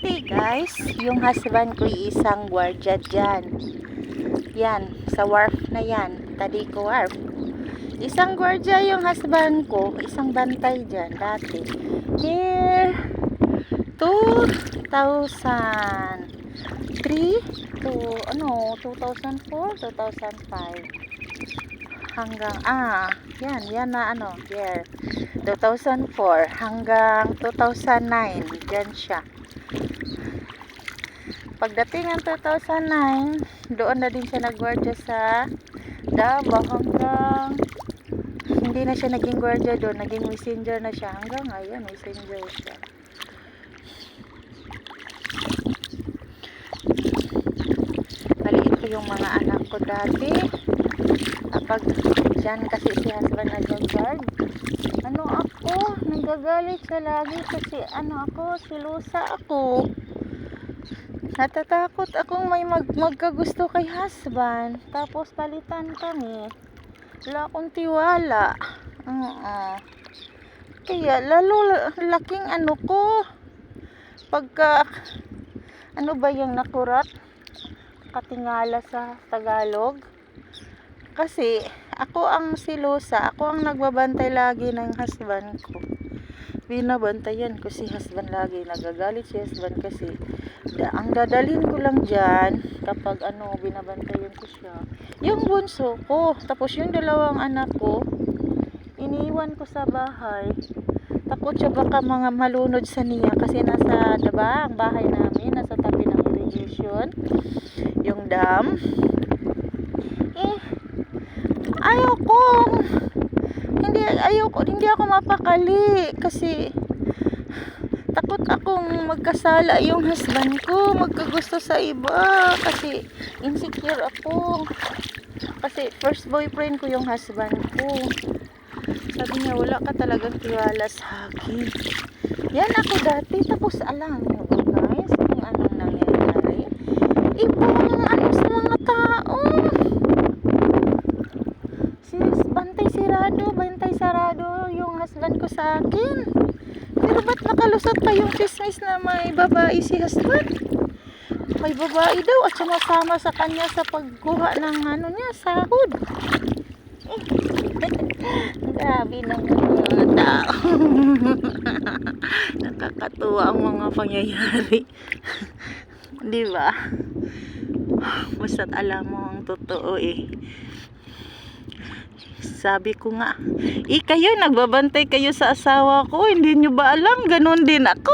Hey guys, yung husband ko isang gwardiya dyan. Yan, sa wharf na yan. Tadiko Wharf. Isang gwardiya yung husband ko. Isang bantay dyan dati. Year 2003 to 2004, 2005. Hanggang, yan na year 2004 hanggang 2009. Dyan siya. Pagdating ng 2009, doon na din siya nagwardya sa Davao hanggang hindi na siya naging gwardya doon, naging messenger na siya. Hanggang ngayon, messenger siya. Maliit ko yung mga anak ko dati. Kapag dyan kasi si husband nag-guard, nagagalit siya lagi kasi silusa ako. Natatakot akong may magkagusto kay husband. Tapos palitan kami. Wala akong tiwala. Kaya lalo laking ko. Pagka ba yung nakurat? Katingala sa Tagalog. Kasi ako ang silusa. Ako ang nagbabantay lagi ng husband ko. Binabantayan ko si husband lagi. Nagagalit si husband kasi ang dadalhin ko lang dyan kapag binabantayan ko siya yung bunso ko, tapos yung dalawang anak ko iniwan ko sa bahay. Takot siya baka mga malunod sa niya kasi nasa ang bahay namin nasa tabi ng irrigation, yung dam. Hindi ako mapakali kasi takot akong magkasala yung husband ko, magkagusto sa iba kasi insecure ako. Kasi first boyfriend ko yung husband ko. Sabi niya, wala ka talagang tiwala sa akin. Yan ako dati. Tapos alam niyo ba guys, kung anong nangyayari? Ibang sa mga tao. Bantay sarado yung husband ko sa akin. Pero ba't nakalusot pa yung chismis na may babae si husband? May babae daw at sumasama sa kanya sa pagkuha ng sahod. Grabe naman mga tao. Nakakatuwa ang mga pangyayari. Di ba? Basta't alam mo ang totoo Sabi ko nga, kayo nagbabantay kayo sa asawa ko, hindi nyo ba alam, ganun din ako.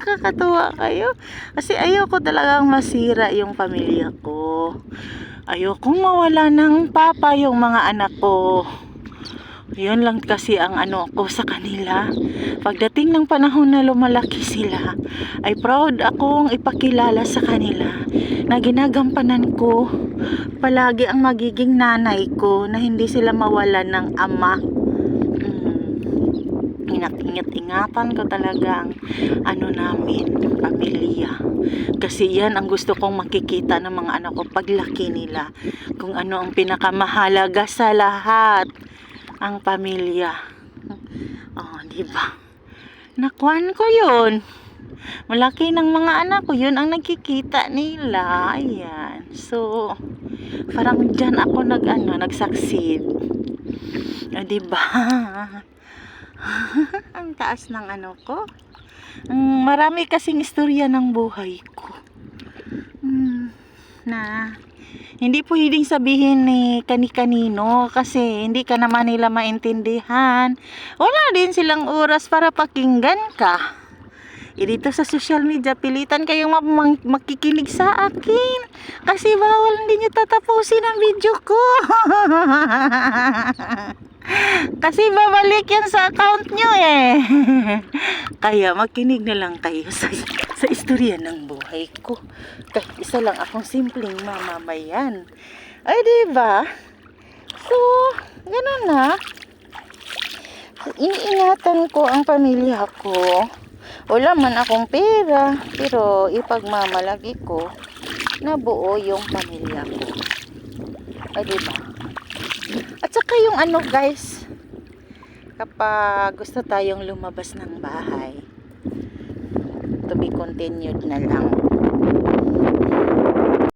Nakakatuwa kayo kasi ayoko talagang masira yung pamilya ko. Ayokong mawala ng papa yung mga anak ko. Yun lang kasi ang ko sa kanila. Pagdating ng panahon na lumalaki sila, ay proud akong ipakilala sa kanila na ginagampanan ko palagi ang magiging nanay ko, na hindi sila mawalan ng ama. Ingat-ingatan ko talaga ang namin, pamilya. Kasi yan ang gusto kong makikita ng mga anak ko paglaki nila. Kung ano ang pinakamahalaga sa lahat, ang pamilya. Diba? Nakuhan ko yun. Malaki ng mga anak ko, yun ang nakikita nila. Ayan. So, parang dyan ako nag-succeed. Diba? Ang taas ng ko. Marami kasing istorya ng buhay ko. Na hindi pwedeng sabihin ni kani-kanino kasi hindi ka naman nila maintindihan. Wala din silang oras para pakinggan ka. Dito sa social media, pilitan kayong makikinig sa akin kasi bawal hindi nyo tatapusin ang video ko. Kasi babalik yan sa account nyo Kaya makinig na lang kayo sa istorya ng buhay ko. Kahit isa lang akong simpleng mamamayan. Ay, diba? So, ganun na. Iniingatan ko ang pamilya ko. Wala man akong pera, pero ipagmamalaki ko na buo yung pamilya ko. Ay, diba? At saka yung guys, kapag gusto tayong lumabas ng bahay, to be continued na lang.